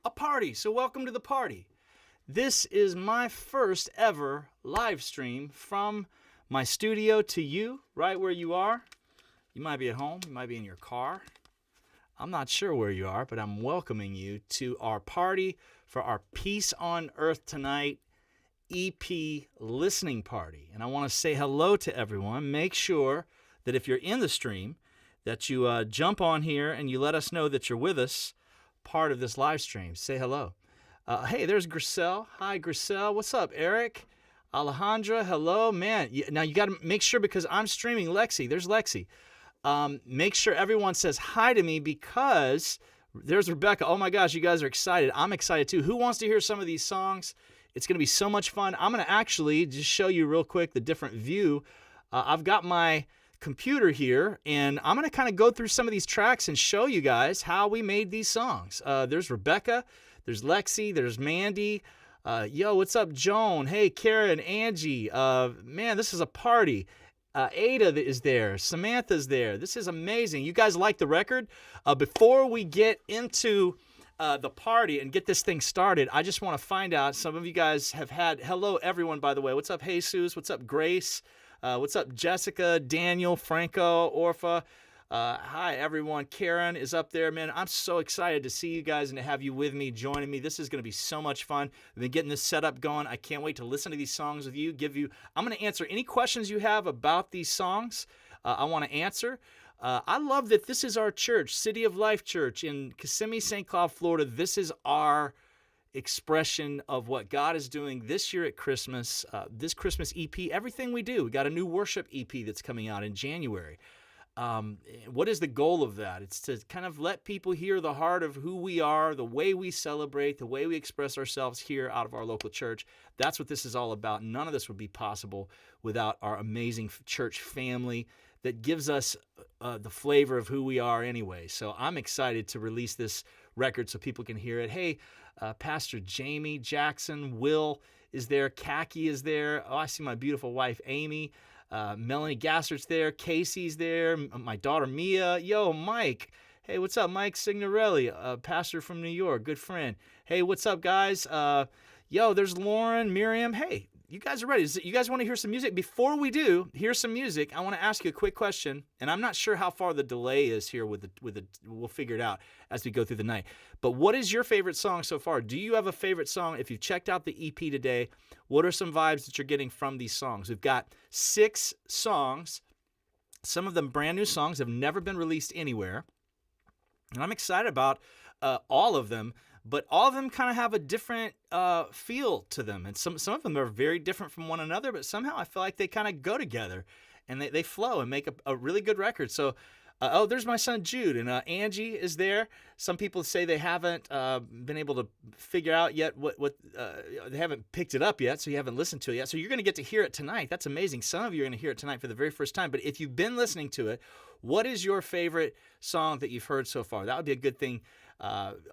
a party. So welcome to the party. This is my first ever live stream from my studio to you, right where you are. You might be at home, you might be in your car. I'm not sure where you are, but I'm welcoming you to our party for our Peace on Earth Tonight EP listening party. And I want to say hello to everyone. Make sure that if you're in the stream, that you jump on here and you let us know that you're with us, part of this live stream. Say hello. Hey, there's Griselle. Hi, Griselle. What's up, Eric? Alejandra, hello. Man, now you got to make sure, because I'm streaming Lexi. There's Lexi. Make sure everyone says hi to me, because there's Rebecca. Oh my gosh, you guys are excited. I'm excited too. Who wants to hear some of these songs? It's going to be so much fun. I'm going to actually just show you real quick the different view. I've got my computer here, and I'm going to kind of go through some of these tracks and show you guys how we made these songs. There's Rebecca. There's Lexi. There's Mandy. Yo, what's up, Joan? Hey, Karen, Angie. Man, this is a party. Ada is there. Samantha's there. This is amazing. You guys like the record? Before we get into the party and get this thing started, I just want to find out, some of you guys have had, hello everyone, by the way. What's up, Jesus? What's up, Grace? What's up, Jessica, Daniel, Franco, Orpha? Hi, everyone. Karen is up there. Man, I'm so excited to see you guys and to have you with me, joining me. This is going to be so much fun. We've been getting this setup going. I can't wait to listen to these songs with you. I'm going to answer any questions you have about these songs. I want to answer. I love that this is our church, City of Life Church in Kissimmee, St. Cloud, Florida. This is our expression of what God is doing this year at Christmas, this Christmas EP, everything we do. We got a new worship EP that's coming out in January. What is the goal of that? It's to kind of let people hear the heart of who we are, the way we celebrate, the way we express ourselves here out of our local church. That's what this is all about. None of this would be possible without our amazing church family that gives us the flavor of who we are anyway. So I'm excited to release this record so people can hear it. Hey, Pastor Jamie Jackson, Will is there, Khaki is there. Oh, I see my beautiful wife, Amy. Melanie Gassert's there. Casey's there. My daughter, Mia. Yo, Mike. Hey, what's up, Mike Signorelli, pastor from New York, good friend. Hey, what's up, guys? Yo, there's Lauren, Miriam. Hey, you guys are ready. You guys want to hear some music? Before we do hear some music, I want to ask you a quick question, and I'm not sure how far the delay is here with the. We'll figure it out as we go through the night. But what is your favorite song so far? Do you have a favorite song? If you checked out the EP today, what are some vibes that you're getting from these songs? We've got 6 songs. Some of them brand new songs, have never been released anywhere, and I'm excited about all of them. But all of them kind of have a different feel to them. And some of them are very different from one another, but somehow I feel like they kind of go together and they flow and make a really good record. So, there's my son Jude, and Angie is there. Some people say they haven't been able to figure out yet what they haven't picked it up yet, so you haven't listened to it yet. So you're going to get to hear it tonight. That's amazing. Some of you are going to hear it tonight for the very first time. But if you've been listening to it, what is your favorite song that you've heard so far? That would be a good thing.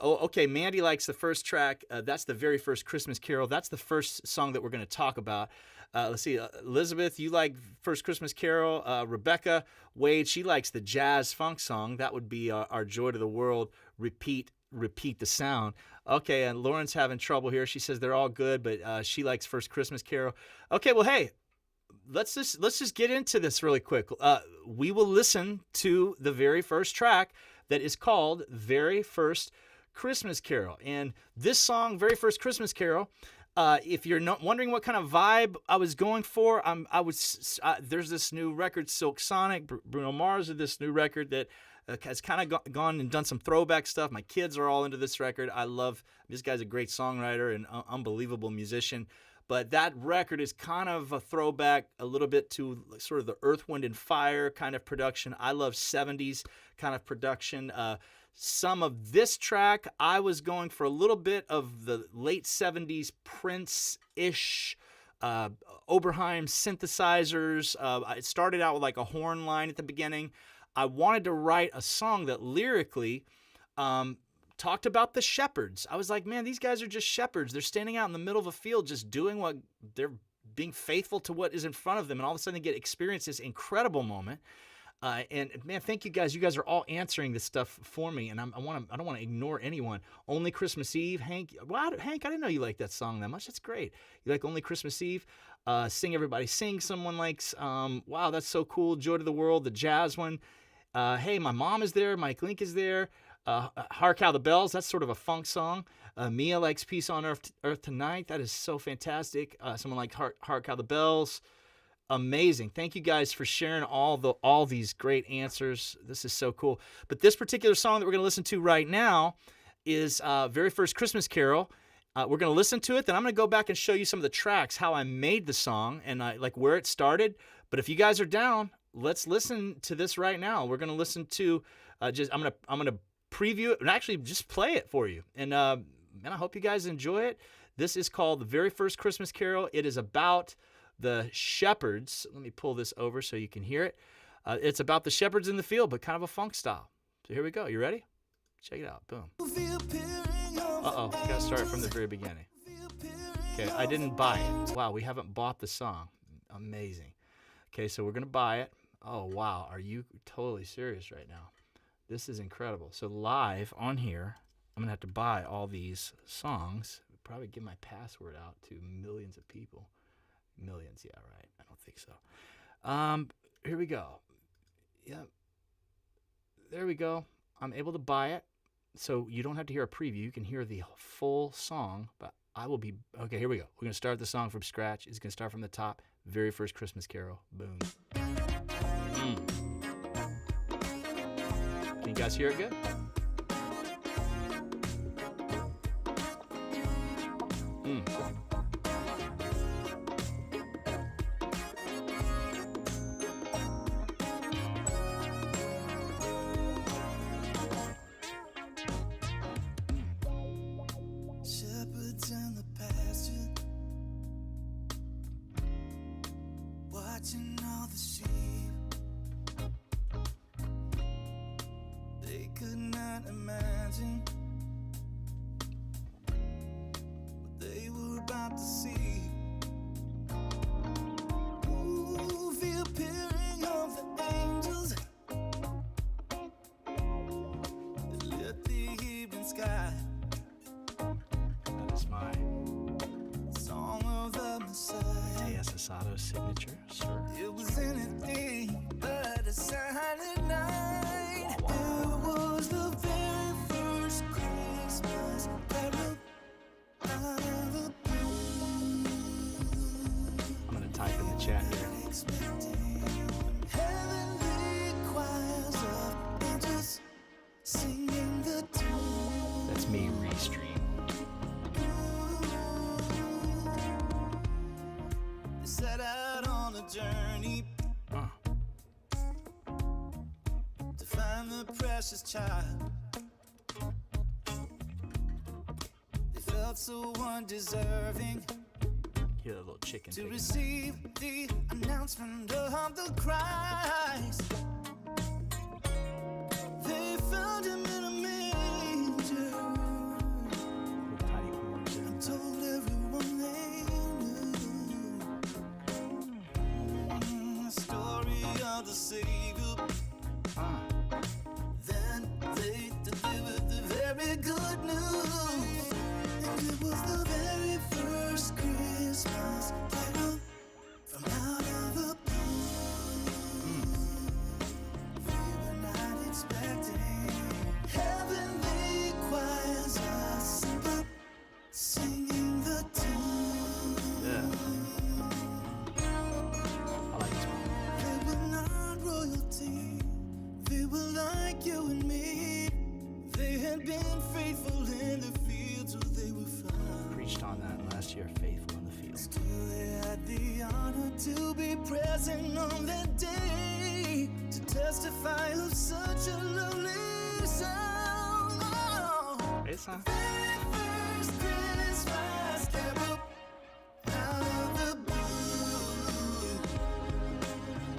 Okay, Mandy likes the first track. That's the very first Christmas Carol. That's the first song that we're going to talk about. Let's see, Elizabeth, you like First Christmas Carol. Rebecca Wade, she likes the jazz funk song. That would be our Joy to the World, Repeat the Sound. Okay, and Lauren's having trouble here. She says they're all good, but she likes First Christmas Carol. Okay, well, hey, let's just get into this really quick. We will listen to the very first track that is called Very First Christmas Carol. And this song, Very First Christmas Carol, if you're not wondering what kind of vibe I was going for, there's this new record, Silk Sonic, Bruno Mars, with this new record that has kind of gone and done some throwback stuff. My kids are all into this record. This guy's a great songwriter and unbelievable musician. But that record is kind of a throwback a little bit to sort of the Earth, Wind, and Fire kind of production. I love 70s kind of production. Some of this track, I was going for a little bit of the late 70s Prince-ish, Oberheim synthesizers. It started out with like a horn line at the beginning. I wanted to write a song that lyrically talked about the shepherds. I was like, man, these guys are just shepherds. They're standing out in the middle of a field just doing what they're being faithful to what is in front of them. And all of a sudden they get experience this incredible moment. And man, thank you guys. You guys are all answering this stuff for me, and I don't want to ignore anyone. Only Christmas Eve, Hank. Wow, Hank, I didn't know you liked that song that much. That's great. You like Only Christmas Eve? Sing Everybody Sing. Someone likes. Wow, that's so cool. Joy to the World, the jazz one. Hey, my mom is there. Mike Link is there. Hark How the Bells. That's sort of a funk song. Mia likes Peace on Earth Tonight. That is so fantastic. Someone like Hark How the Bells. Amazing. Thank you guys for sharing all these great answers. This is so cool. But this particular song that we're going to listen to right now is Very First Christmas Carol. We're going to listen to it. Then I'm going to go back and show you some of the tracks, how I made the song, and like where it started. But if you guys are down, let's listen to this right now. We're going to listen to I'm going to preview it and actually just play it for you. And I hope you guys enjoy it. This is called The Very First Christmas Carol. It is about the shepherds. Let me pull this over so you can hear it. It's about the shepherds in the field, but kind of a funk style. So here we go. You ready? Check it out. Boom. Uh-oh. You got to start from the very beginning. Okay, I didn't buy it. Wow, we haven't bought the song. Amazing. Okay, so we're going to buy it. Oh, wow. Are you totally serious right now? This is incredible. So live on here, I'm going to have to buy all these songs. Probably give my password out to millions of people. Millions, yeah, right. I don't think so. Here we go. Yep. There we go. I'm able to buy it. So you don't have to hear a preview. You can hear the full song, but I will be... Okay, here we go. We're going to start the song from scratch. It's going to start from the top. Very First Christmas Carol. Boom. Can you guys hear it good? Shepherds in the pasture, watching all the sheep. They could not imagine what they were about to see. Ooh, the appearing of the angels that lit the evening sky. That is my Song of the Messiah. Mateus Asado signature, sir. It was anything but a silent night. It was the very first Christmas carol out of the blue. I'm going to type in the chat here. Expecting heavenly choirs of angels singing the tune. That's me restream. They set out on a journey to find the precious child. They felt so undeserving Hear that little chicken to picking up. receive the announcement of the Christ. They found him in a manger Little tiny horns there. and told everyone they knew. The story of the Savior. Then they delivered the very good news. And it was the very first Christmas carol from out of the blue. We were not expecting heavenly choirs assembled, singing the tune. Yeah. I like this one. They were not royalty, they were like you and me. They had been faithful in the fields where they were found. Preached on that last year, Faithful in the Field. Still they had the honor to be present on that day, to testify of such a lovely sound. Oh, Hey, son. very first Christmas carol out of the blue.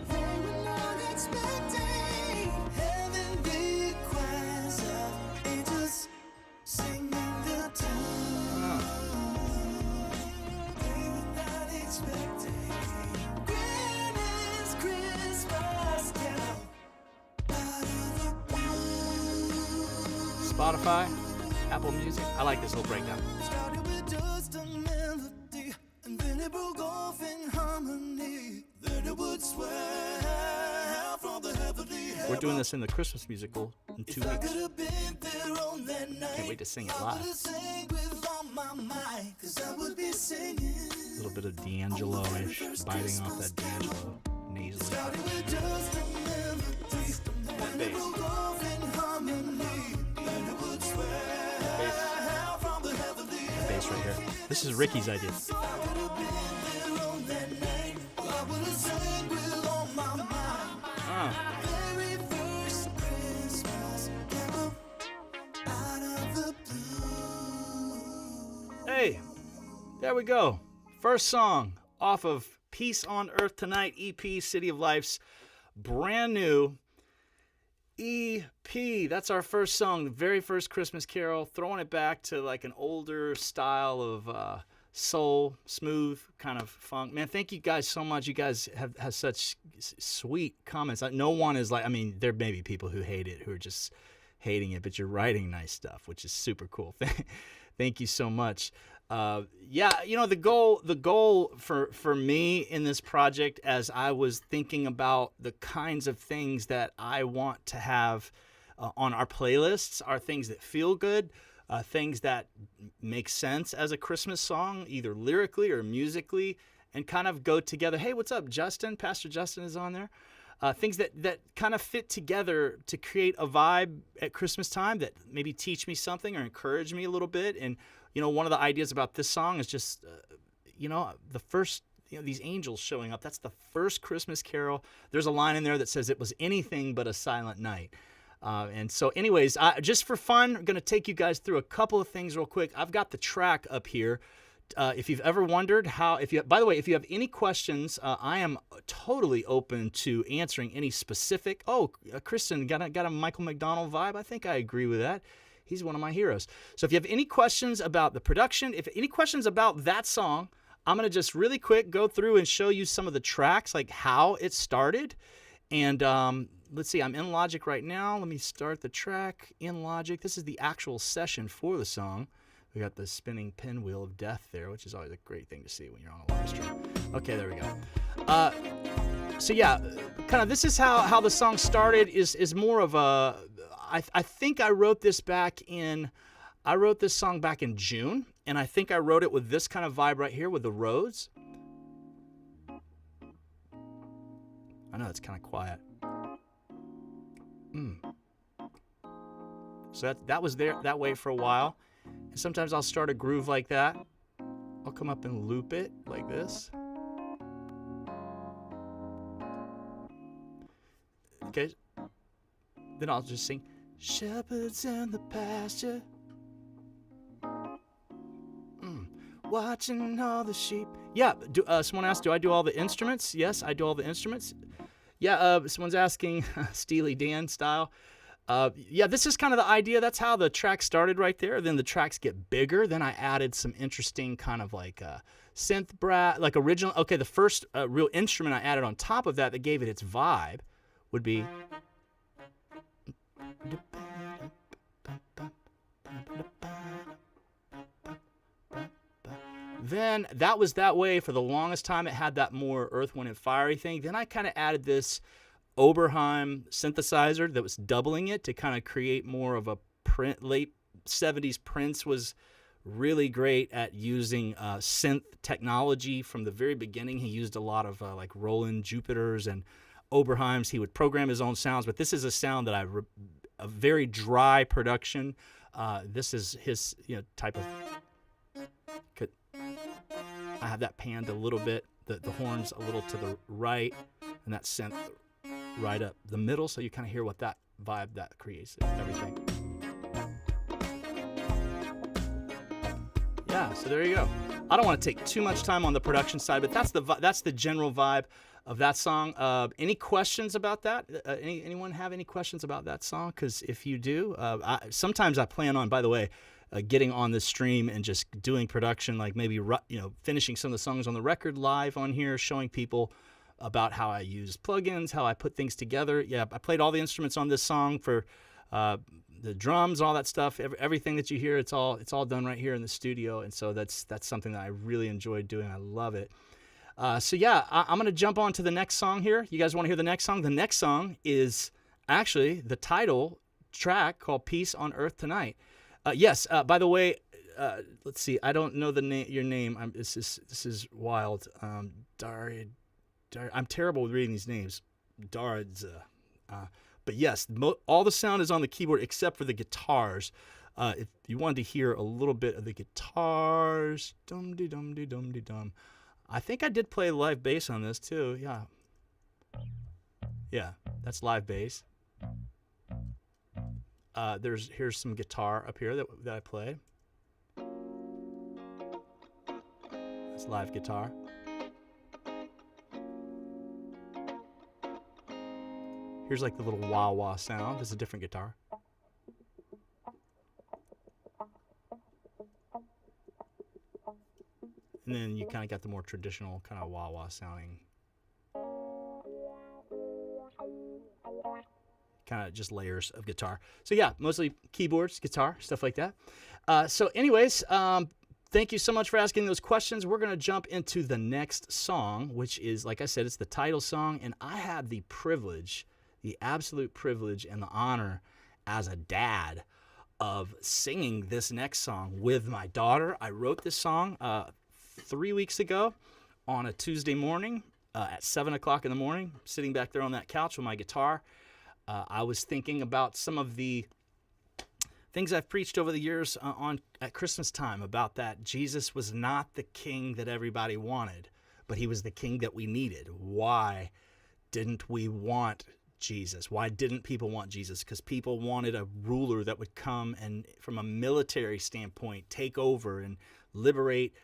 They were not expecting heavenly choirs of angels singing the tune. They were not expecting greatest Christmas carol Spotify, Apple Music. I like this little breakdown. Started with just a melody, and then it broke off in harmony. Then it would swell from the heavenly We're doing this in the Christmas musical in 2 weeks. could have been there on that night. Can't wait to sing it live. Sing with all my might, 'cause I would be singing. A little bit of D'Angelo-ish, biting off that D'Angelo nasally. Started with just a melody, That bass. off in harmony. Then it would swell Bass. from the heavenly That bass right here. This is Ricky's idea. very first Christmas carol out of the blue. Hey, there we go. First song off of Peace on Earth Tonight EP, City of Life's brand new EP. That's our first song, the very first Christmas carol, throwing it back to like an older style of soul, smooth kind of funk. Man, thank you guys so much. You guys have such sweet comments. No one is like, I mean, there may be people who hate it, who are just hating it, but you're writing nice stuff, which is super cool. Thank you so much. Yeah, you know, the goal for me in this project, as I was thinking about the kinds of things that I want to have on our playlists, are things that feel good, things that make sense as a Christmas song, either lyrically or musically, and kind of go together. Hey, what's up, Justin? Pastor Justin is on there. Things that kind of fit together to create a vibe at Christmas time that maybe teach me something or encourage me a little bit. And, you know, one of the ideas about this song is just, you know, the first, you know, these angels showing up. That's the first Christmas carol. There's a line in there that says it was anything but a silent night. And so anyways, just for fun, I'm going to take you guys through a couple of things real quick. I've got the track up here. If you've ever wondered how, by the way, if you have any questions, I am totally open to answering any specific. Oh, Kristen, got a Michael McDonald vibe? I think I agree with that. He's one of my heroes. So if you have any questions about the production, if any questions about that song, I'm going to just really quick go through and show you some of the tracks, like how it started. And let's see, I'm in Logic right now. Let me start the track in Logic. This is the actual session for the song. We got the spinning pinwheel of death there, which is always a great thing to see when you're on a live stream. Okay, there we go. So yeah, kind of this is how the song started. Is more of a. I think I wrote this song back in June, and I think I wrote it with this kind of vibe right here with the Rhodes. I know it's kind of quiet. So that was there that way for a while. And sometimes I'll start a groove like that. I'll come up and loop it like this. Okay. Then I'll just sing, shepherds in the pasture, watching all the sheep. Yeah, someone asked, do I do all the instruments? Yes, I do all the instruments. Yeah, someone's asking, Steely Dan style. Yeah, this is kind of the idea. That's how the track started right there. Then the tracks get bigger. Then I added some interesting kind of like synth brass, like original. Okay, the first real instrument I added on top of that gave it its vibe would be. Then that was that way for the longest time. It had that more Earth, Wind, and Fiery thing. Then I kind of added this synthesizer that was doubling it to kind of create more of a late 70s. Prince was really great at using synth technology from the very beginning. He used a lot of like Roland Jupiters and Oberheims. He would program his own sounds, but this is a sound that a very dry production. This is his type of. I have that panned a little bit, the horns a little to the right, and that synth right up the middle, so you kind of hear what that vibe that creates, everything. Yeah, so there you go. I don't want to take too much time on the production side, but that's the general vibe of that song. Any questions about that? Anyone have any questions about that song? Because if you do, sometimes I plan on, by the way, getting on this stream and just doing production, like maybe finishing some of the songs on the record live on here, showing people about how I use plugins, how I put things together. Yeah, I played all the instruments on this song for the drums, all that stuff, everything that you hear, it's all done right here in the studio. And so that's something that I really enjoyed doing. I love it. So yeah, I'm going to jump on to the next song here. You guys want to hear the next song? The next song is actually the title track called Peace on Earth Tonight. Yes, by the way, let's see. I don't know your name. This is wild. I'm terrible with reading these names. Daradza. But yes, all the sound is on the keyboard except for the guitars. If you wanted to hear a little bit of the guitars, dum-de-dum-de-dum-de-dum. I think I did play live bass on this too. Yeah, that's live bass. Here's some guitar up here that I play. That's live guitar. Here's like the little wah-wah sound. This is a different guitar. And then you kind of got the more traditional kind of wah-wah sounding. Kind of just layers of guitar. So yeah, mostly keyboards, guitar, stuff like that. So anyways, thank you so much for asking those questions. We're going to jump into the next song, which is, like I said, it's the title song. And I had the privilege, the absolute privilege and the honor as a dad of singing this next song with my daughter. I wrote this song 3 weeks ago on a Tuesday morning at 7 o'clock in the morning, sitting back there on that couch with my guitar. I was thinking about some of the things I've preached over the years at Christmas time about that Jesus was not the king that everybody wanted, but he was the king that we needed. Why didn't we want Jesus? Why didn't people want Jesus? Because people wanted a ruler that would come and, from a military standpoint, take over and liberate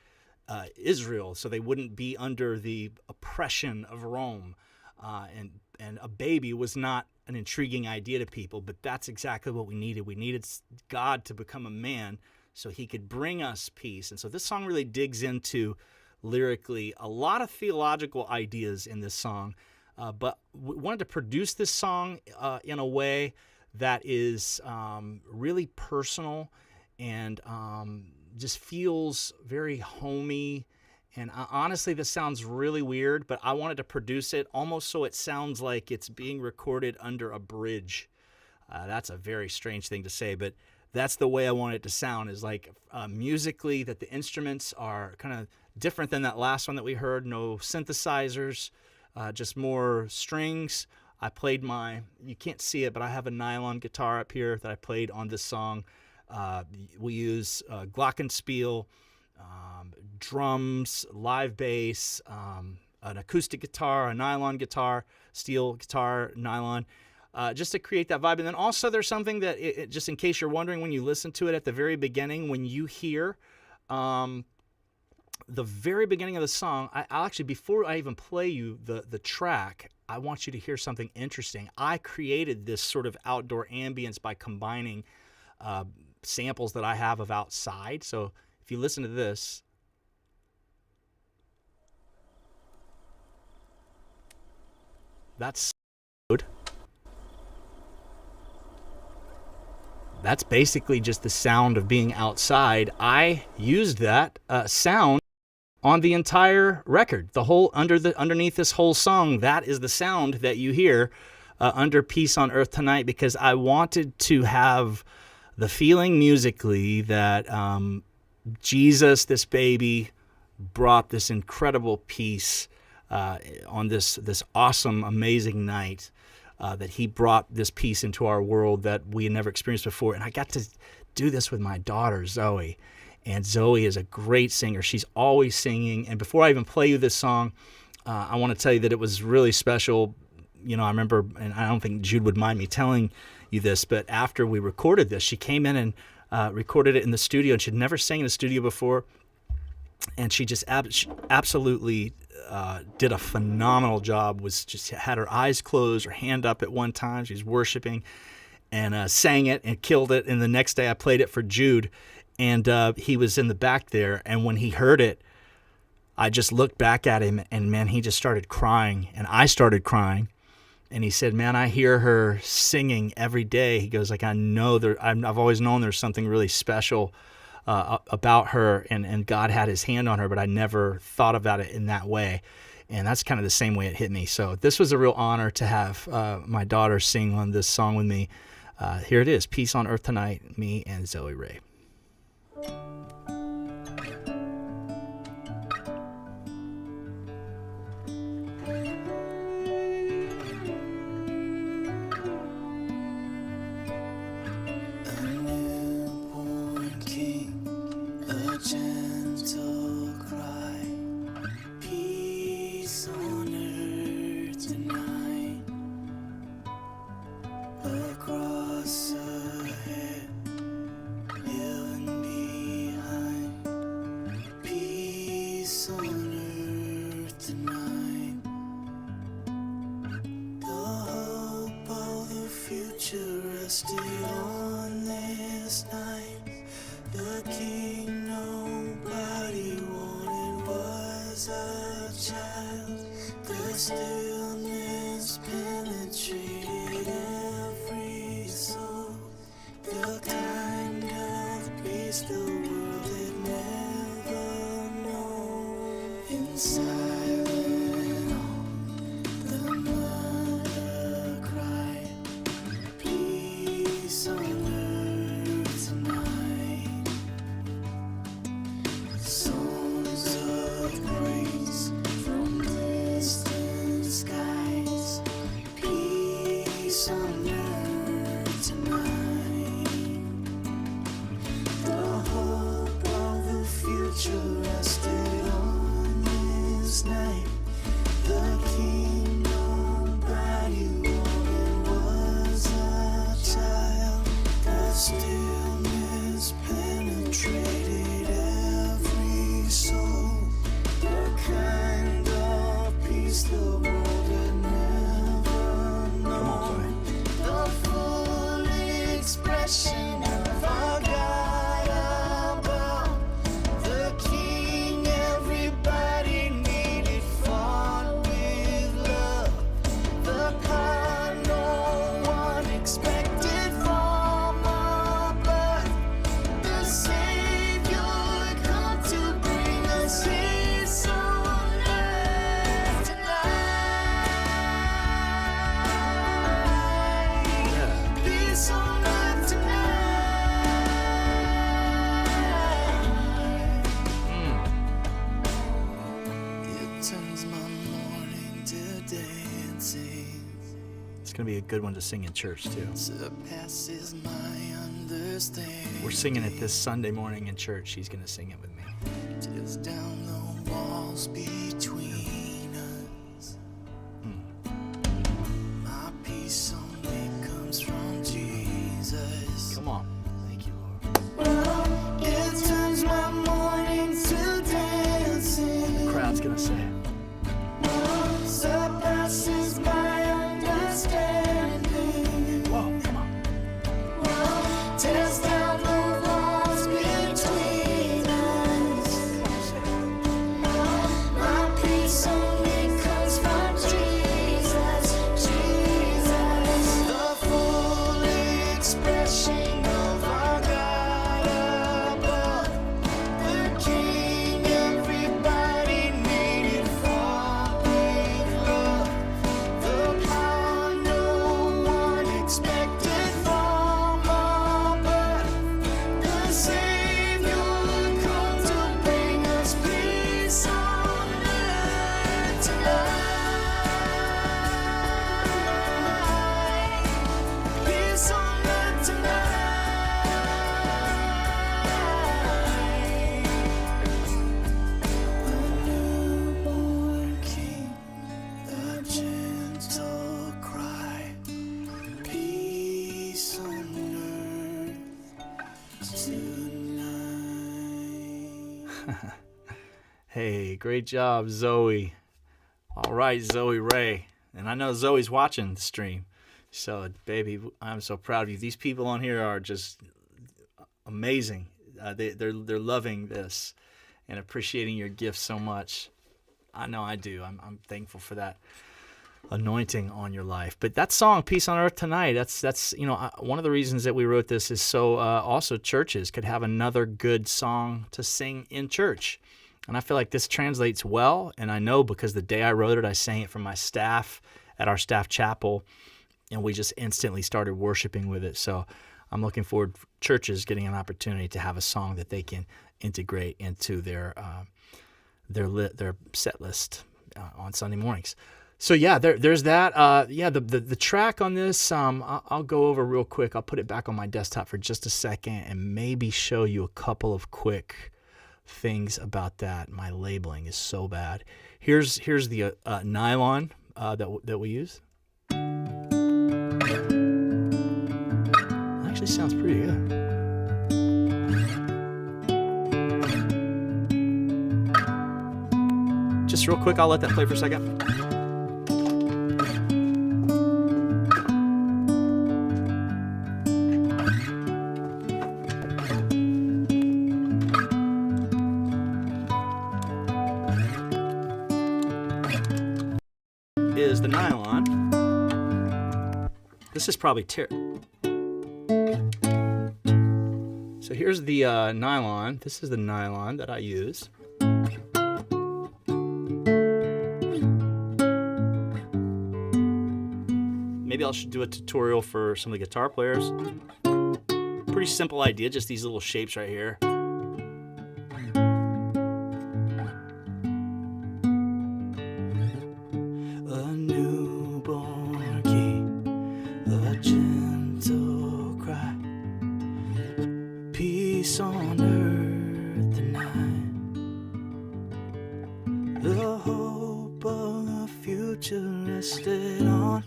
Israel so they wouldn't be under the oppression of Rome. And a baby was not an intriguing idea to people, but that's exactly what we needed. We needed God to become a man so he could bring us peace. And so this song really digs into, lyrically, a lot of theological ideas in this song. But we wanted to produce this song in a way that is really personal and just feels very homey. And honestly, this sounds really weird, but I wanted to produce it almost so it sounds like it's being recorded under a bridge. That's a very strange thing to say, but that's the way I want it to sound, is like musically that the instruments are kind of different than that last one that we heard. No synthesizers, just more strings. I played you can't see it, but I have a nylon guitar up here that I played on this song. We use glockenspiel, drums, live bass, an acoustic guitar, a nylon guitar, steel guitar, nylon, just to create that vibe. And then also there's something that, just in case you're wondering, when you listen to it at the very beginning, when you hear the very beginning of the song, I'll actually, before I even play you the track, I want you to hear something interesting. I created this sort of outdoor ambience by combining samples that I have of outside. So if you listen to this, that's basically just the sound of being outside. I used that sound on the entire record. The whole underneath this whole song, that is the sound that you hear under Peace on Earth Tonight, because I wanted to have the feeling musically that Jesus, this baby, brought this incredible peace on this awesome, amazing night, that he brought this peace into our world that we had never experienced before. And I got to do this with my daughter, Zoe. And Zoe is a great singer. She's always singing. And before I even play you this song, I want to tell you that it was really special. You know, I remember, and I don't think Jude would mind me telling you this, but after we recorded this, she came in and recorded it in the studio, and she'd never sang in the studio before. And she just absolutely did a phenomenal job. Was just had her eyes closed, her hand up at one time. She was worshiping and sang it and killed it. And the next day I played it for Jude, and he was in the back there. And when he heard it, I just looked back at him, and man, he just started crying, and I started crying. And he said, man, I hear her singing every day. He goes, like, I know I've always known there's something really special about her, and God had his hand on her, but I never thought about it in that way. And that's kind of the same way it hit me. So this was a real honor to have my daughter sing on this song with me. Here it is, Peace on Earth Tonight, me and Zoe Ray. Gentle cry, peace on earth tonight. Across ahead, living behind, peace on earth tonight. The hope of the future rested on this night. The king nobody wanted was a child. The stillness penetrated every soul. The kind of peace the world had never known. In silent awe, the mother cried, peace on earth tonight. Songs of praise from distant skies, peace on earth tonight. The hope of the future rested on this night. The king nobody wanted was a child. The stillness penetrated every soul. The kind of peace the world had never known. The full expression of our God above. The king everybody needed, fought with love. The kind no one expected from above. The Savior come to bring us peace on earth tonight. Peace on earth tonight. It turns my morning to dancing. It's going to be a good one to sing in church, too. Surpasses my understanding. We're singing it this Sunday morning in church. She's going to sing it with me. Tears down the walls between us. My peace only comes from Jesus. Come on. Thank you, Lord. It turns my morning to dancing. The crowd's going to say it. Surpasses my understanding. Whoa, come on. Tears down the walls between us. My peace only comes from Jesus, Jesus. The full expression of our God above. The King everybody needed, fought with love. The power no one expected from above. The Savior come to bring us peace on earth tonight. Peace on earth tonight. A newborn King, a gentle cry, peace on earth tonight. Hey, great job, Zoe. All right, Zoe Ray. And I know Zoe's watching the stream. So, baby, I'm so proud of you. These people on here are just amazing. They're loving this and appreciating your gift so much. I know I do. I'm thankful for that. anointing on your life. But that song, Peace on Earth Tonight, that's one of the reasons that we wrote this is so also churches could have another good song to sing in church. And I feel like this translates well, and I know because the day I wrote it, I sang it for my staff at our staff chapel, and we just instantly started worshiping with it. So I'm looking forward to churches getting an opportunity to have a song that they can integrate into their set list on Sunday mornings. So yeah, there's that. The track on this, I'll go over real quick. I'll put it back on my desktop for just a second and maybe show you a couple of quick things about that. My labeling is so bad. Here's the nylon that we use. Actually sounds pretty good. Just real quick, I'll let that play for a second. Is the nylon. This is probably So here's the nylon. This is the nylon that I use. Maybe I should do a tutorial for some of the guitar players. Pretty simple idea, just these little shapes right here. A newborn king, a gentle cry, peace on earth tonight, the hope of the future rested on.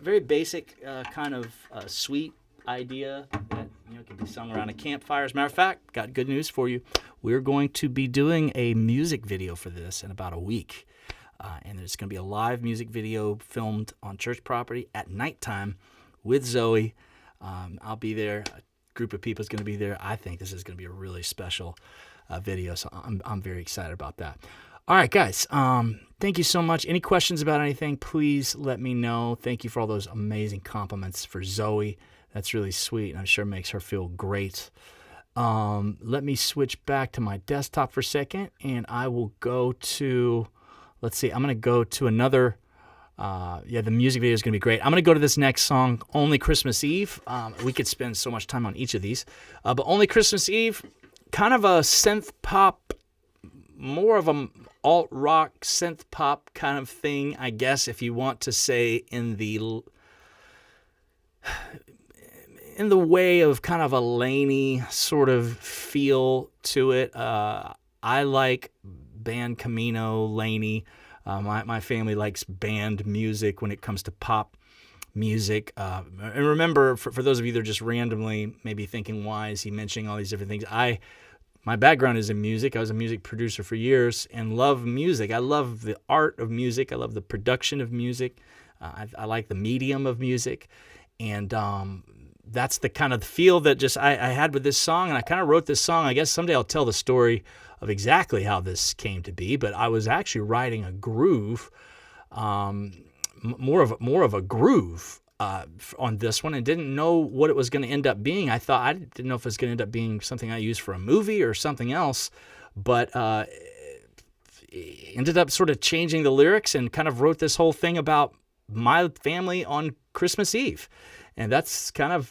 Very basic kind of sweet idea that can be sung around a campfire. As a matter of fact, got good news for you. We're going to be doing a music video for this in about a week. And there's going to be a live music video filmed on church property at nighttime with Zoe. I'll be there. A group of people is going to be there. I think this is going to be a really special video, so I'm very excited about that. All right, guys. Thank you so much. Any questions about anything, please let me know. Thank you for all those amazing compliments for Zoe. That's really sweet, and I'm sure makes her feel great. Let me switch back to my desktop for a second, and I will go to, let's see, I'm going to go to another, the music video is going to be great. I'm going to go to this next song, Only Christmas Eve. We could spend so much time on each of these. But Only Christmas Eve, kind of a synth pop, more of a alt-rock synth pop kind of thing, I guess, if you want to say in the way of kind of a Laney sort of feel to it. I like band Camino, Laney. My family likes band music when it comes to pop music. And remember, for those of you that are just randomly maybe thinking, why is he mentioning all these different things? My background is in music. I was a music producer for years and love music. I love the art of music. I love the production of music. I like the medium of music. And that's the kind of feel that just I had with this song. And I kind of wrote this song. I guess someday I'll tell the story of exactly how this came to be. But I was actually writing a groove, more of a groove on this one, and didn't know what it was going to end up being. I didn't know if it was going to end up being something I used for a movie or something else, but ended up sort of changing the lyrics and kind of wrote this whole thing about my family on Christmas Eve, and that's kind of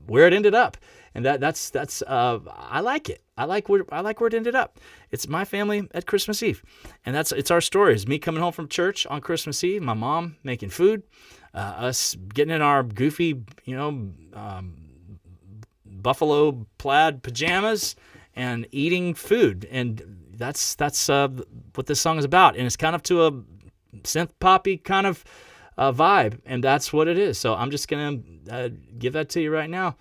where it ended up. And that's I like it. I like where it ended up. It's my family at Christmas Eve, and it's our story. It's me coming home from church on Christmas Eve, my mom making food, us getting in our goofy, buffalo plaid pajamas and eating food, and that's what this song is about. And it's kind of to a synth poppy kind of vibe, and that's what it is. So I'm just gonna give that to you right now.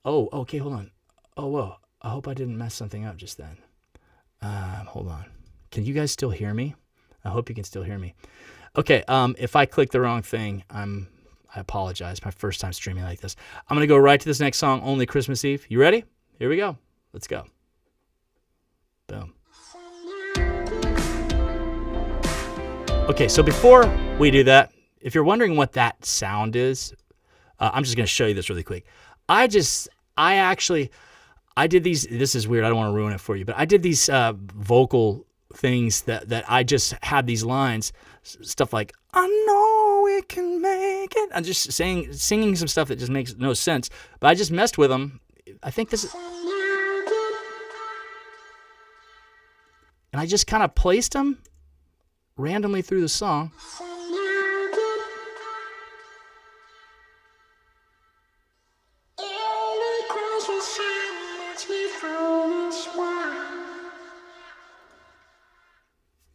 Oh, okay, hold on. Oh, whoa. I hope I didn't mess something up just then. Hold on. Can you guys still hear me? I hope you can still hear me. Okay, if I click the wrong thing, I apologize. My first time streaming like this. I'm going to go right to this next song, Only Christmas Eve. You ready? Here we go. Let's go. Boom. Okay, so before We do that. If you're wondering what that sound is, I'm just going to show you this really quick. I did these, this is weird, I don't want to ruin it for you, but I did these vocal things that I just had these lines, stuff like, I know we can make it. I'm just singing some stuff that just makes no sense, but I just messed with them. I think this is, and I just kind of placed them randomly through the song.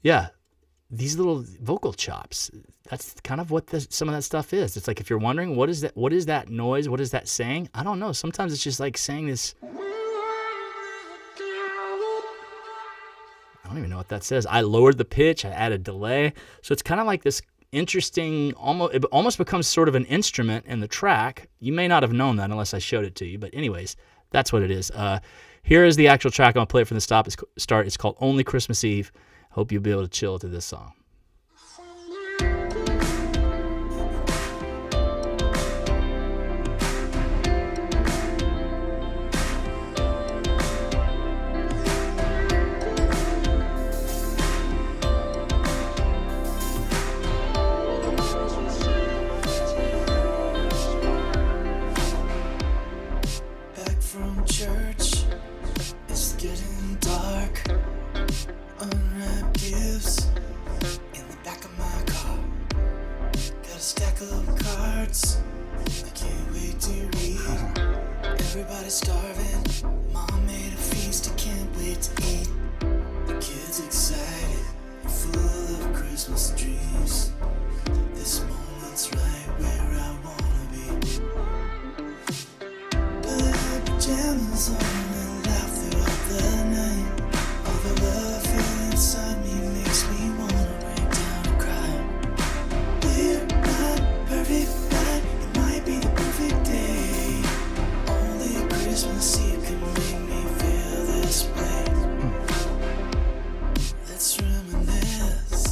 Yeah, these little vocal chops, that's kind of what some of that stuff is. It's like, if you're wondering, what is that noise? What is that saying? I don't know. Sometimes it's just like saying this. I don't even know what that says. I lowered the pitch. I added delay. So it's kind of like this interesting, it almost becomes sort of an instrument in the track. You may not have known that unless I showed it to you. But anyways, that's what it is. Here is the actual track. I'll play it from the start. It's called Only Christmas Eve. Hope you'll be able to chill to this song. Back from church, it's getting dark. Unwrapped gifts in the back of my car. Got a stack of cards, I can't wait to read. Everybody's starving, Mom made a feast, I can't wait to eat. The kids excited and full of Christmas dreams. This moment's right where I wanna be. Put our pajamas on and laugh throughout the night. All the love inside me makes me wanna break down and cry. We're not perfect, but it might be the perfect day. Only Christmas Eve can make me feel this way. Let's reminisce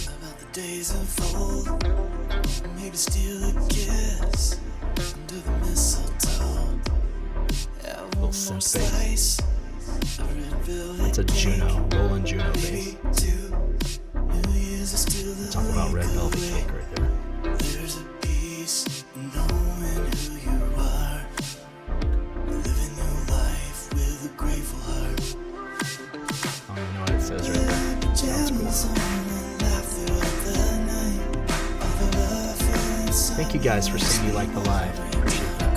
about the days of old. Maybe steal a kiss under the mistletoe. Have one more slice. That's a Juno, Roland Juno bass. Talk about red velvet cake right there. There's a peace in knowing who you are. Living your life with a grateful heart. I don't even know what it says right there. Sounds cool. Thank you guys for saying you like the live. Appreciate that.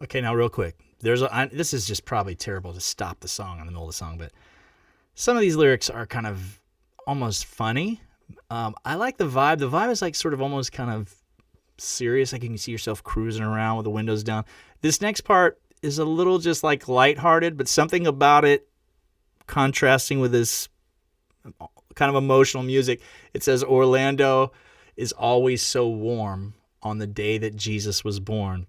Okay, now real quick. This is just probably terrible to stop the song in the middle of the song, but some of these lyrics are kind of almost funny. I like the vibe. The vibe is like sort of almost kind of serious. Like you can see yourself cruising around with the windows down. This next part is a little just like lighthearted, but something about it contrasting with this kind of emotional music. It says, Orlando is always so warm on the day that Jesus was born.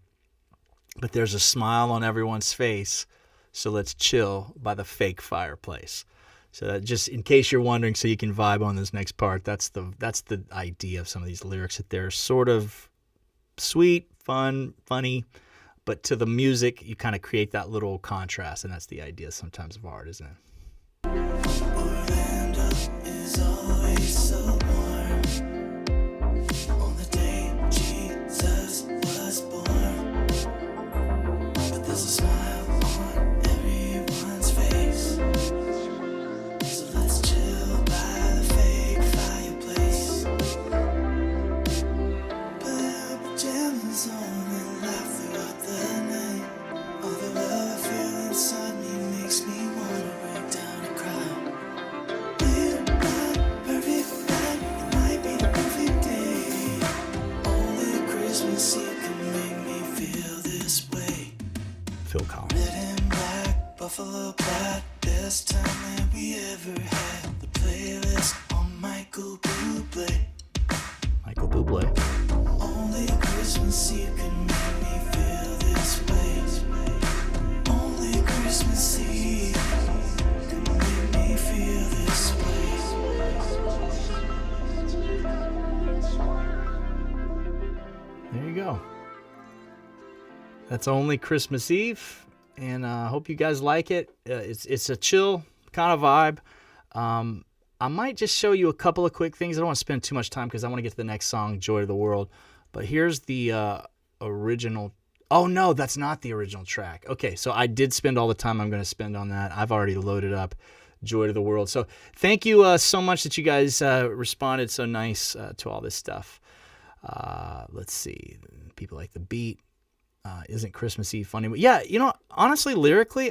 But there's a smile on everyone's face, so let's chill by the fake fireplace. So that just in case you're wondering, so you can vibe on this next part, that's the idea of some of these lyrics, that they're sort of sweet, fun, funny, but to the music, you kind of create that little contrast, and that's the idea sometimes of art, isn't it? Orlando is always so warm on the day Jesus was born. But there's a smile on everyone's face. So let's chill by the fake fireplace. Put our pajamas on and laugh throughout the night. All the love I feel inside me makes me wanna break down and cry. We're not perfect, but it might be the perfect day. Only Christmas Eve can make me feel this way. Phil Collins. Red and black, Buffalo Black, best time that we ever had. The playlist on Michael Bublé. Michael Bublé. Only Christmas Eve can make me feel this way. go. That's Only Christmas Eve, and I hope you guys like it. It's a chill kind of vibe. I might just show you a couple of quick things. I don't want to spend too much time because I want to get to the next song, Joy to the World. But here's the original. Oh, no, that's not the original track. Okay, so I did spend all the time I'm going to spend on that. I've already loaded up Joy to the World. So thank you so much that you guys responded so nice to all this stuff. Let's see. People like the beat. Isn't Christmas Eve funny? Yeah, honestly, lyrically,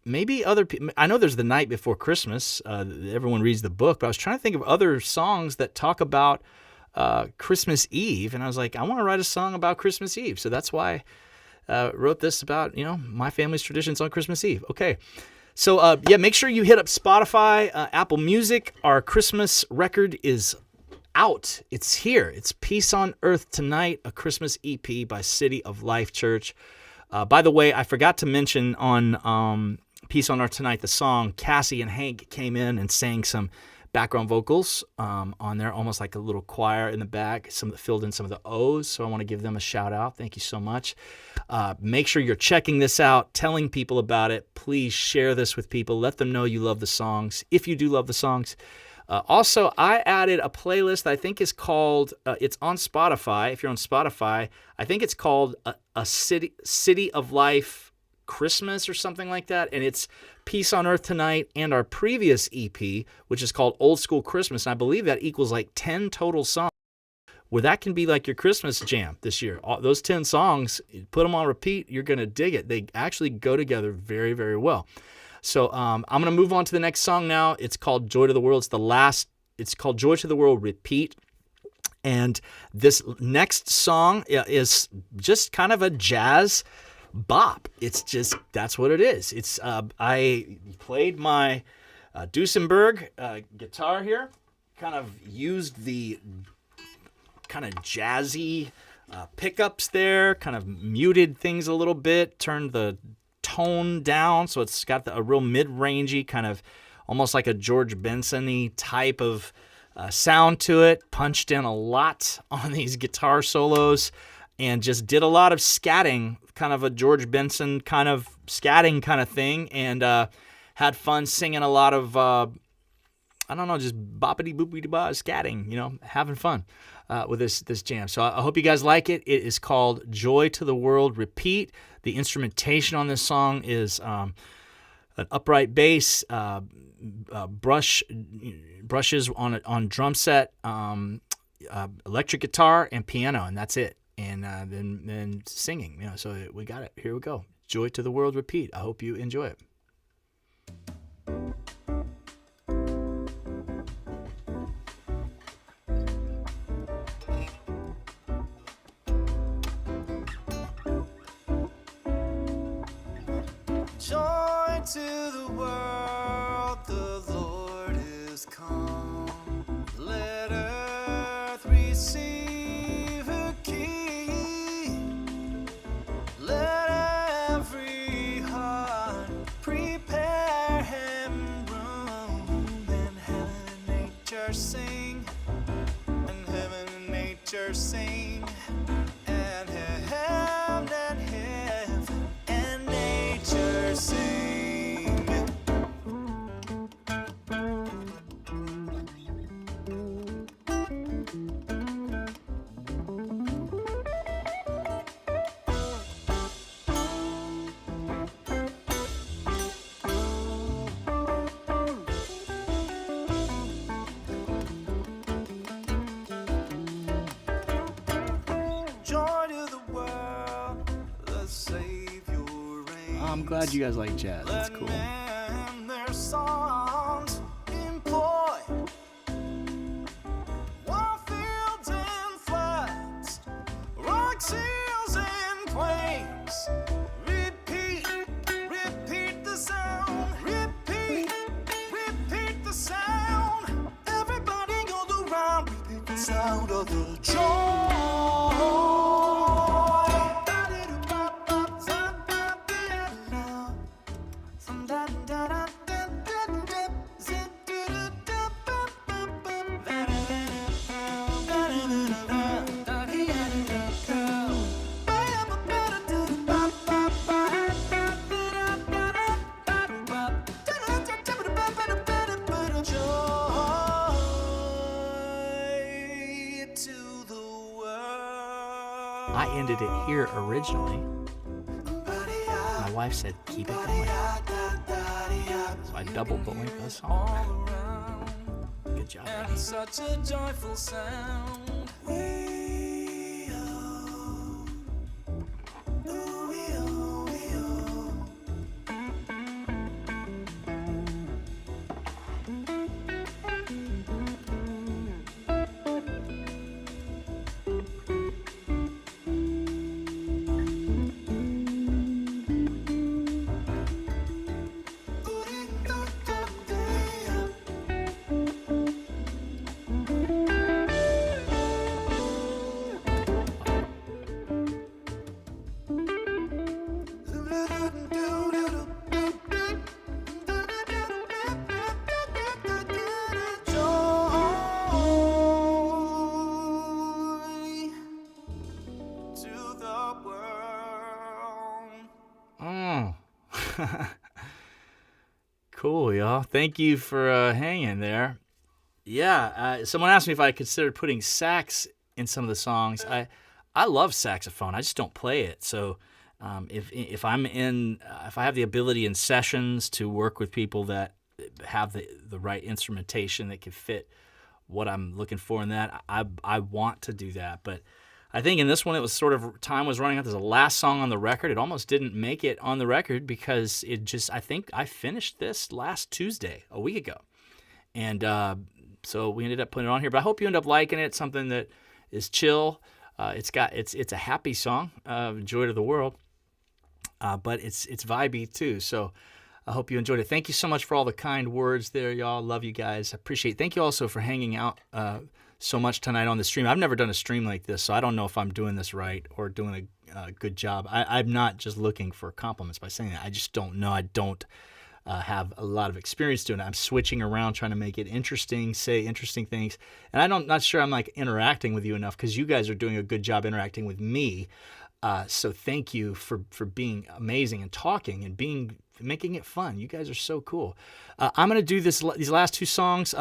maybe other people. I know there's the night before Christmas. Everyone reads the book, but I was trying to think of other songs that talk about Christmas Eve, and I was like, I want to write a song about Christmas Eve. So that's why I wrote this about my family's traditions on Christmas Eve. Okay. So, make sure you hit up Spotify, Apple Music. Our Christmas record is out. It's here. It's Peace on Earth Tonight, a Christmas EP by City of Life Church. By the way, I forgot to mention on Peace on Earth Tonight, the song, Cassie and Hank came in and sang some background vocals on there, almost like a little choir in the back, some that filled in some of the O's. So I want to give them a shout out. Thank you so much. Make sure you're checking this out, telling people about it. Please share this with people. Let them know you love the songs, if you do love the songs. Also, I added a playlist that I think is called, it's on Spotify. If you're on Spotify, I think it's called a City of Life Christmas or something like that. And it's Peace on Earth Tonight and our previous EP, which is called Old School Christmas. And I believe that equals like 10 total songs, where that can be like your Christmas jam this year. Those 10 songs, put them on repeat, you're going to dig it. They actually go together very, very well. So I'm going to move on to the next song now. It's called Joy to the World. It's called Joy to the World Repeat. And this next song is just kind of a jazz bop. It's just, that's what it is. It's I played my Duesenberg guitar here, kind of used the kind of jazzy pickups there, kind of muted things a little bit, turned the tone down so it's got a real mid-rangey, kind of almost like a George Benson-y type of sound to it. Punched in a lot on these guitar solos and just did a lot of scatting, kind of a George Benson kind of scatting kind of thing, and had fun singing a lot of just boppity boopity ba scatting, having fun with this jam. So I hope you guys like it. It is called Joy to the World Repeat. The instrumentation on this song is an upright bass, brushes on drum set, electric guitar, and piano, and that's it. And then singing. So we got it. Here we go. Joy to the World Repeat. I hope you enjoy it. Joy to the world, the Lord is come. Let earth receive her King. Let every heart prepare him room. And heaven and nature sing. And heaven and nature sing. And heaven and nature sing. Joy to the world, the Savior reigns. I'm glad you guys like jazz. That's cool. And their songs employ wild fields and floods, rock seals and quakes. Repeat, repeat the sound. Repeat, repeat the sound. Everybody goes around. Repeat the sound of the joy. I ended it here originally. My wife said, keep it going. So I doubled the length of the song. Good job, Amy. Such a joyful sound. Cool, y'all. Thank you for hanging there. Yeah, someone asked me if I considered putting sax in some of the songs. I love saxophone. I just don't play it. So if I have the ability in sessions to work with people that have the right instrumentation that can fit what I'm looking for in that, I want to do that. But I think in this one, it was sort of, time was running out. There's a last song on the record. It almost didn't make it on the record because I think I finished this last Tuesday, a week ago. And so we ended up putting it on here. But I hope you end up liking it. It's something that is chill. It's a happy song, Joy to the World. But it's vibey too. So I hope you enjoyed it. Thank you so much for all the kind words there, y'all. Love you guys. I appreciate it. Thank you also for hanging out so much tonight on the stream. I've never done a stream like this, so I don't know if I'm doing this right or doing a good job. I'm not just looking for compliments by saying that. I just don't know. I don't have a lot of experience doing it. I'm switching around, trying to make it interesting, say interesting things. And I'm not sure I'm like interacting with you enough because you guys are doing a good job interacting with me. So thank you for being amazing and talking and making it fun. You guys are so cool. I'm going to do these last two songs.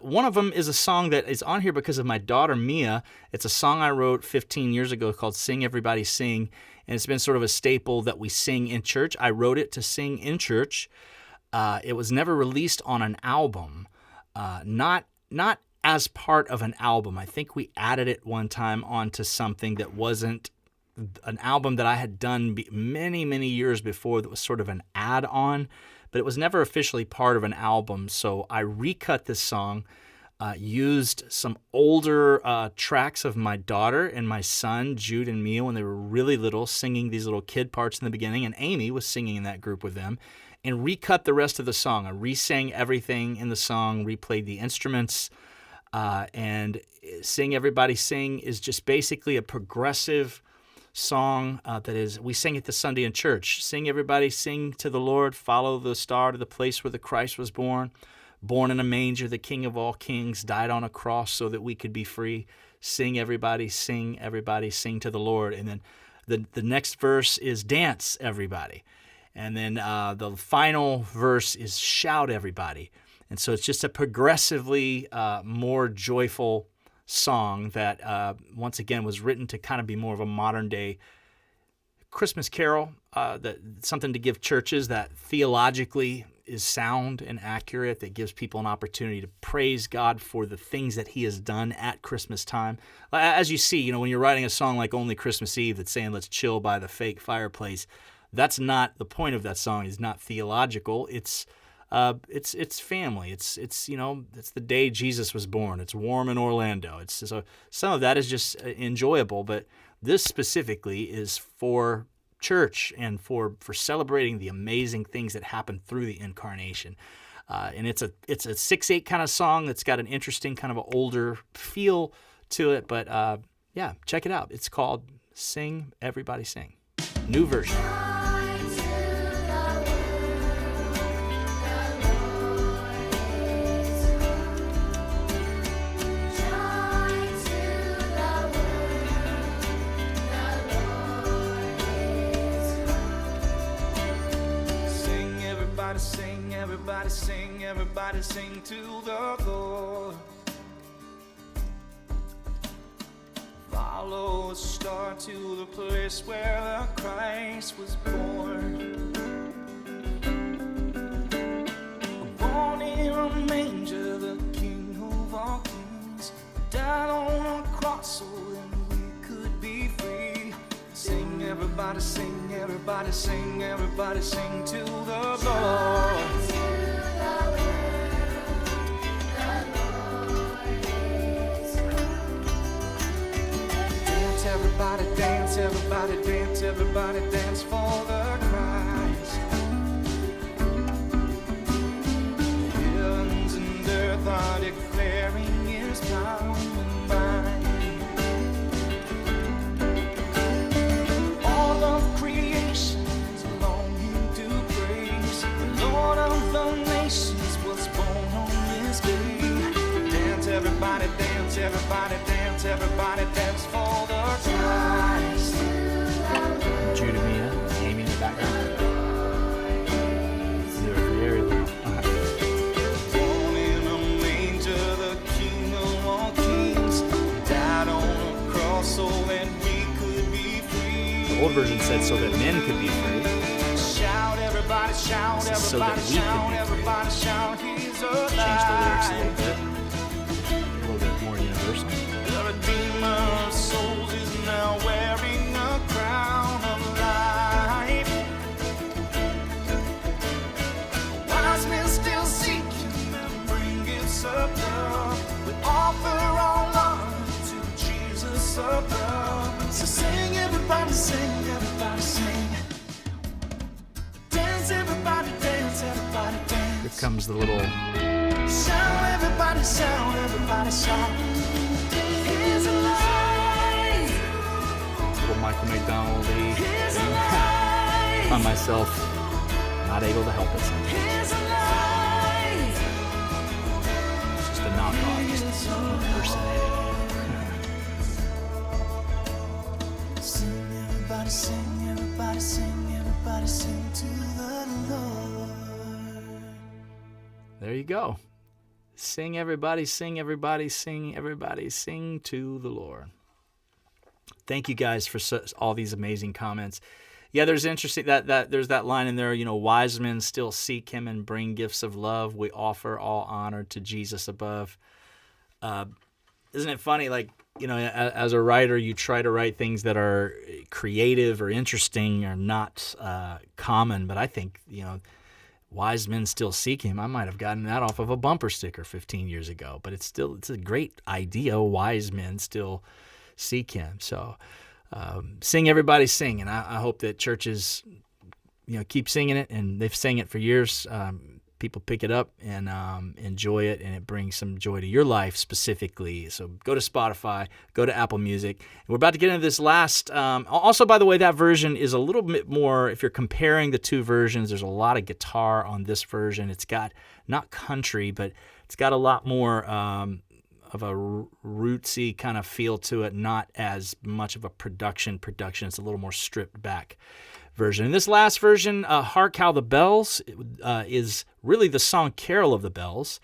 One of them is a song that is on here because of my daughter Mia. It's a song I wrote 15 years ago called Sing Everybody Sing, and it's been sort of a staple that we sing in church. I wrote it to sing in church. It was never released on an album, not as part of an album. I think we added it one time onto something that wasn't an album that I had done many, many years before that was sort of an add-on, but it was never officially part of an album. So I recut this song, used some older tracks of my daughter and my son, Jude and Mia, when they were really little, singing these little kid parts in the beginning, and Amy was singing in that group with them, and recut the rest of the song. I re-sang everything in the song, replayed the instruments, and Sing Everybody Sing is just basically a progressive song that is, we sing it this Sunday in church. Sing everybody, sing to the Lord, follow the star to the place where the Christ was born. Born in a manger, the King of all kings, died on a cross so that we could be free. Sing everybody, sing to the Lord. And then the next verse is dance everybody. And then the final verse is shout everybody. And so it's just a progressively more joyful song that, once again, was written to kind of be more of a modern-day Christmas carol, something to give churches that theologically is sound and accurate, that gives people an opportunity to praise God for the things that He has done at Christmas time. As you see, when you're writing a song like Only Christmas Eve that's saying, let's chill by the fake fireplace, that's not the point of that song. It's not theological. It's family. It's the day Jesus was born. It's warm in Orlando. So some of that is just enjoyable, but this specifically is for church and for celebrating the amazing things that happened through the incarnation. And it's a 6/8 kind of song that's got an interesting kind of an older feel to it. But yeah, check it out. It's called Sing Everybody Sing. New version. Sing, everybody sing, everybody sing to the Lord. Follow star to the place where the Christ was born. Born in a manger, the King of all kings, died on a cross so that we could be free. Sing, everybody, sing, everybody, sing, everybody, sing to the Lord. Everybody dance, everybody dance, everybody dance for the Christ. Heavens and earth are declaring His power and might. All of creation is longing to praise the Lord of the nations was born on this day. Dance, everybody dance, everybody dance, everybody dance for the Christ. Judah Mia, Amy in the background. They're very little. Born in a manger, the King of all kings, died on a cross so that we could be free. The old version said so that men could be free. Shout, everybody, shout, So that everybody, we could shout, be free. everybody, shout, He's alive. Change the lyrics a little bit more universal. The Redeemer of souls is now wearing a crown of life. Wise men still seek Him and bring gifts of love. We offer all honor to Jesus above. So sing, everybody, sing, everybody, sing. Dance, everybody, dance, everybody, dance. Here comes the little Shout, everybody, shout, everybody, shout. He's alive. Michael McDonald-y He's thing. alive. On myself, not able to help it sometimes. He's alive. It's just a knockoff, just impersonating. Sing, everybody, sing, everybody, sing, everybody, sing to the Lord. There you go. Sing, everybody, sing, everybody, sing, everybody, sing to the Lord. Thank you guys for all these amazing comments. Yeah, there's interesting that there's that line in there, wise men still seek Him and bring gifts of love. We offer all honor to Jesus above. Isn't it funny? Like, as a writer, you try to write things that are creative or interesting or not common. But I think, wise men still seek Him. I might have gotten that off of a bumper sticker 15 years ago, but it's a great idea. Wise men still seek Him. So sing, everybody sing. And I hope that churches, keep singing it, and they've sang it for years. People pick it up and enjoy it, and it brings some joy to your life specifically. So go to Spotify, go to Apple Music. We're about to get into this last. Also, by the way, that version is a little bit more, if you're comparing the two versions, there's a lot of guitar on this version. It's got, not country, but it's got a lot more of a rootsy kind of feel to it, not as much of a production. It's a little more stripped back version. In this last version, Hark How the Bells is really the song Carol of the Bells.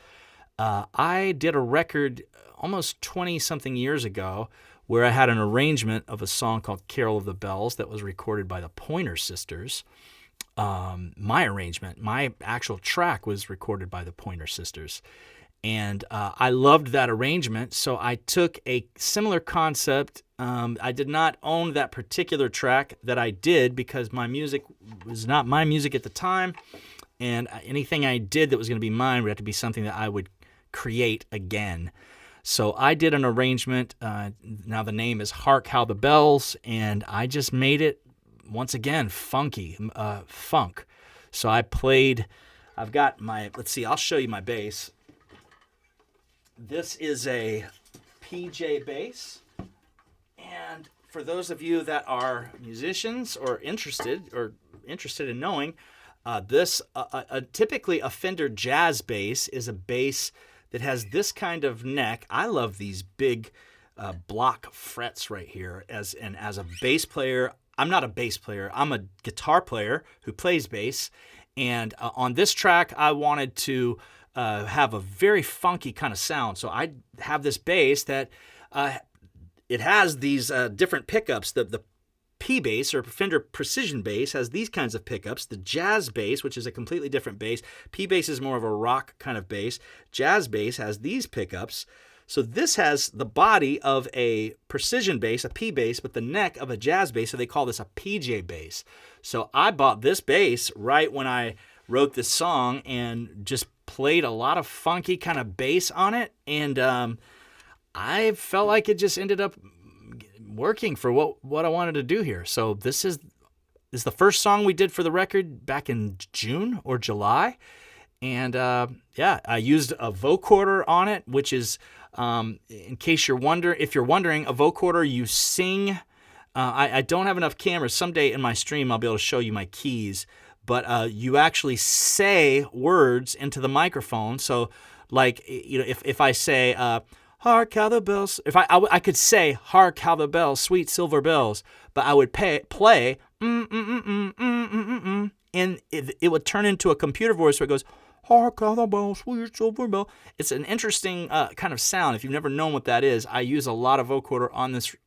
I did a record almost 20-something years ago where I had an arrangement of a song called Carol of the Bells that was recorded by the Pointer Sisters. My arrangement, my actual track was recorded by the Pointer Sisters. And I loved that arrangement, so I took a similar concept. I did not own that particular track that I did because my music was not my music at the time, and anything I did that was going to be mine would have to be something that I would create again. So I did an arrangement. Now the name is Hark How the Bells, and I just made it, once again, funky, funk. So I've got my, let's see, I'll show you my bass. This is a PJ bass, and for those of you that are musicians or interested in knowing, this typically a Fender jazz bass is a bass that has this kind of neck. I love these big block frets right here. As a bass player, I'm not a bass player. I'm a guitar player who plays bass, and on this track, I wanted to have a very funky kind of sound. So I have this bass that it has these different pickups. The P bass, or Fender Precision bass, has these kinds of pickups. The jazz bass, which is a completely different bass. P bass is more of a rock kind of bass. Jazz bass has these pickups. So this has the body of a precision bass, a P bass, but the neck of a jazz bass, so they call this a PJ bass. So I bought this bass right when I wrote this song and just played a lot of funky kind of bass on it, and I felt like it just ended up working for what I wanted to do here. So this is the first song we did for the record back in June or July. And I used a vocoder on it, which is, in case you're wondering, a vocoder, you sing. I don't have enough cameras. Someday in my stream, I'll be able to show you my keys. But you actually say words into the microphone. So, like, if I say, hark how the bells, if I could say, hark how the bells, sweet silver bells, but I would play, and it would turn into a computer voice where it goes, hark how the bells, sweet silver bell. It's an interesting kind of sound. If you've never known what that is, I use a lot of vocoder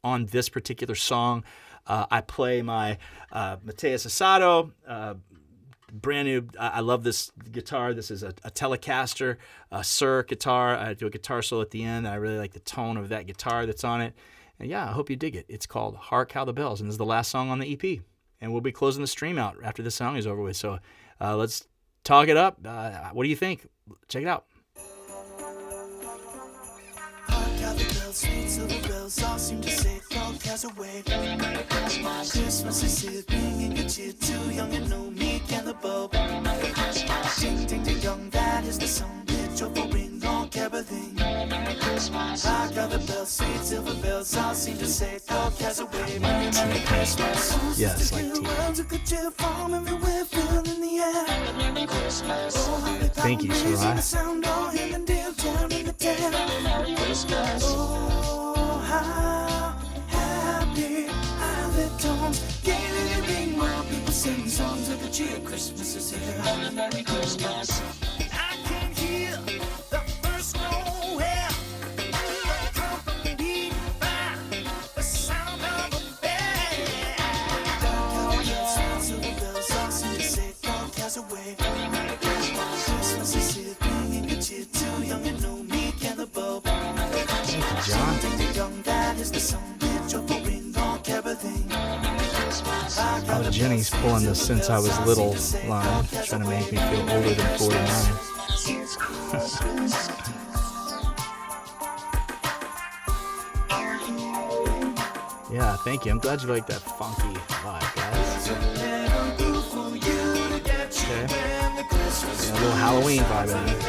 on this particular song. I play my Mateus Asado, brand new. I love this guitar. This is a Telecaster, Sir guitar. I do a guitar solo at the end. I really like the tone of that guitar that's on it. And yeah, I hope you dig it. It's called Hark How the Bells, and this is the last song on the EP. And we'll be closing the stream out after this song is over with. So let's talk it up. What do you think? Check it out. Hark how the bells, sweet silver bells, all seem to say God has a way. Christmas is here, bringing good cheer to young and no meek and the bulb. Ding, ding, ding, dong, that is the song. Bitch, over ring, on everything. Hark how the bells, sweet silver bells, all seem to say God has a way. Merry, Merry Christmas. Yes, like tea. Thank you, Sarai. Oh, how happy are the tones. Gaily ring while people sing songs of the cheer. Christmas is here. Merry Christmas. I can hear the first Noel, accompanied by the sound of a bell. Cowbells, silver bells, all seem to say God has a way. Christmas is here, bringing good cheer to young and no meek and the bulb. John. Oh, Jenny's pulling the Since I Was Little line, trying to make me feel older than 49. Yeah, thank you. I'm glad you like that funky vibe, guys. Okay. Yeah, a little Halloween vibe in there.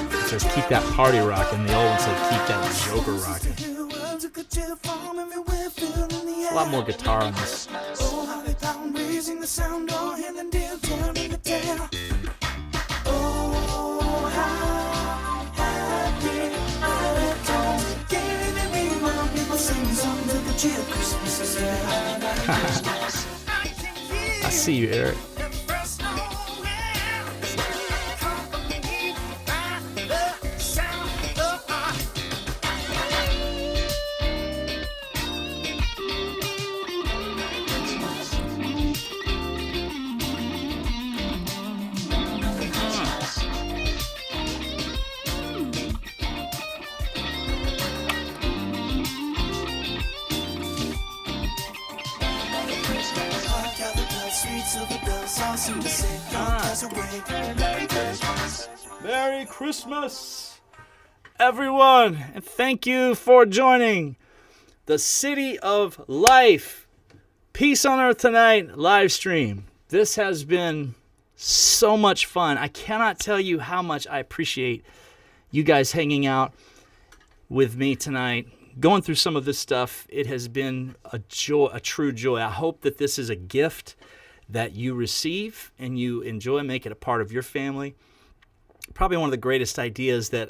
It says keep that party rocking. The old one said keep that Joker rocking. A lot more guitar on this. I see you, Eric. Merry Christmas, everyone, and thank you for joining the City of Life, Peace on Earth Tonight live stream. This has been so much fun. I cannot tell you how much I appreciate you guys hanging out with me tonight, going through some of this stuff. It has been a joy, a true joy. I hope that this is a gift that you receive and you enjoy, make it a part of your family. Probably one of the greatest ideas that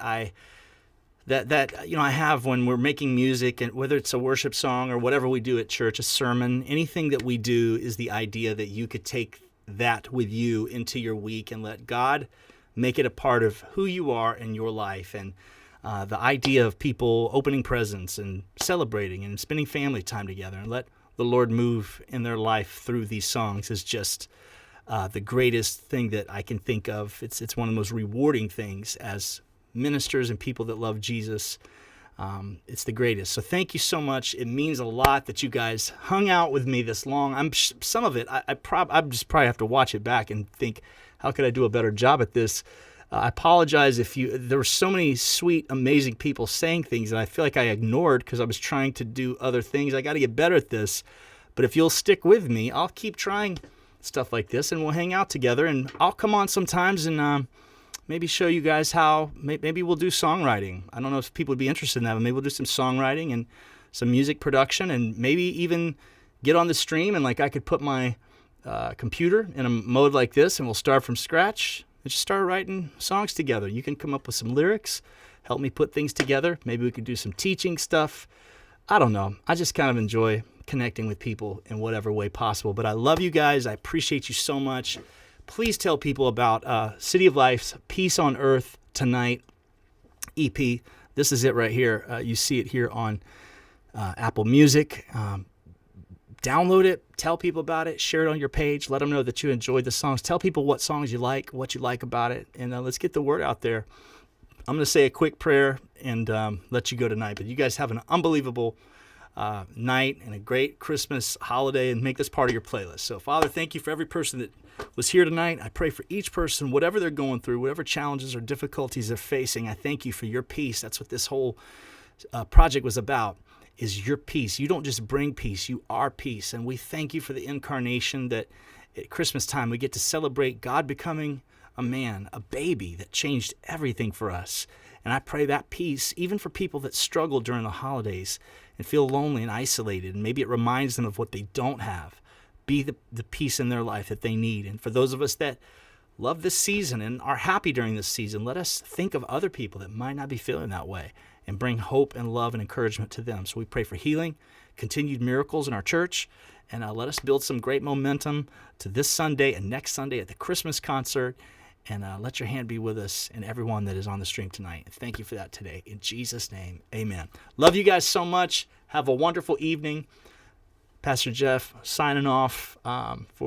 that I have when we're making music, and whether it's a worship song or whatever we do at church, a sermon, anything that we do is the idea that you could take that with you into your week and let God make it a part of who you are in your life. And the idea of people opening presents and celebrating and spending family time together and let the Lord move in their life through these songs is just the greatest thing that I can think of. It's one of the most rewarding things as ministers and people that love Jesus. It's the greatest. So thank you so much. It means a lot that you guys hung out with me this long. Some of it, I just probably have to watch it back and think, how could I do a better job at this? I apologize if there were so many sweet, amazing people saying things that I feel like I ignored because I was trying to do other things. I got to get better at this. But if you'll stick with me, I'll keep trying stuff like this, and we'll hang out together. And I'll come on sometimes and maybe show you guys how. Maybe we'll do songwriting. I don't know if people would be interested in that, but maybe we'll do some songwriting and some music production, and maybe even get on the stream and I could put my computer in a mode like this, and we'll start from scratch. Just start writing songs together. You can come up with some lyrics, help me put things together. Maybe we could do some teaching stuff. I don't know. I just kind of enjoy connecting with people in whatever way possible. But I love you guys. I appreciate you so much. Please tell people about City of Life's Peace on Earth Tonight EP. This is it right here. You see it here on Apple Music. Download it, tell people about it, share it on your page, let them know that you enjoyed the songs. Tell people what songs you like, what you like about it, and let's get the word out there. I'm going to say a quick prayer and let you go tonight. But you guys have an unbelievable night and a great Christmas holiday, and make this part of your playlist. So, Father, thank you for every person that was here tonight. I pray for each person, whatever they're going through, whatever challenges or difficulties they're facing. I thank you for your peace. That's what this whole project was about. Is your peace. You don't just bring peace, you are peace. And we thank you for the incarnation, that at Christmas time we get to celebrate God becoming a man, a baby that changed everything for us. And I pray that peace, even for people that struggle during the holidays and feel lonely and isolated, and maybe it reminds them of what they don't have, be the peace in their life that they need. And for those of us that love this season and are happy during this season, let us think of other people that might not be feeling that way and bring hope and love and encouragement to them. So we pray for healing, continued miracles in our church, and let us build some great momentum to this Sunday and next Sunday at the Christmas concert. And let your hand be with us and everyone that is on the stream tonight. And thank you for that today. In Jesus' name, amen. Love you guys so much. Have a wonderful evening. Pastor Jeff signing off for